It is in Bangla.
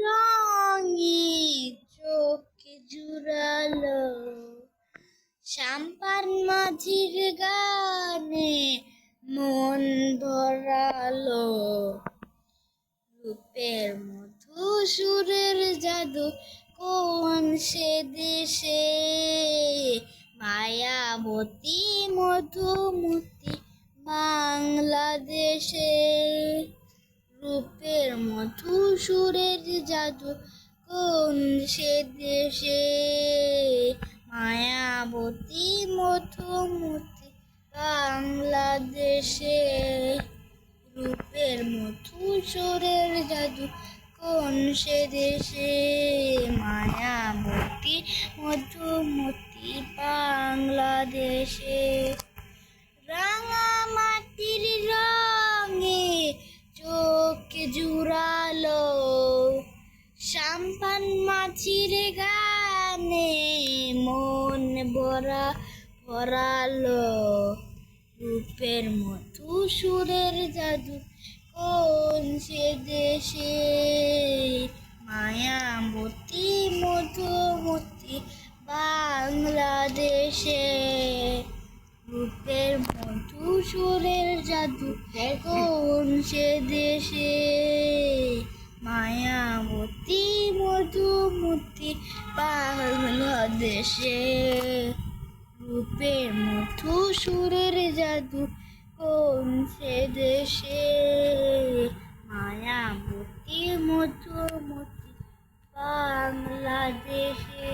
রঙে চোখ জুড়ালো, সাম্পান মাঝির গানে মন ভরালো। রূপের মধু সুরের জাদু কোন সে দেশে, মায়াবতী মধুমতি বাংলাদেশে। রূপের মধু সুরের জাদু কোন সে দেশে, মায়াবতী মধুমতি বাংলাদেশে। রূপের মধু সুরের জাদু কোন সে দেশে, মায়াবতী মধুমতি বাংলাদেশে। রাঙা মাটির রঙে চোখ জুড়ালো, সাম্পান মাঝির গানে মন ভরালো। রূপের মধু সুরের জাদু কোন সে দেশে, মায়াবতী মধুমতি বাংলাদেশে। রূপের মধু সুরের জাদু কোন সে দেশে, মায়াবতী মধুমতি বাংলাদেশে। রূপের মধু সুরের জাদু কোন সে দেশে, মায়াবতী মধুমতি বাংলাদেশে।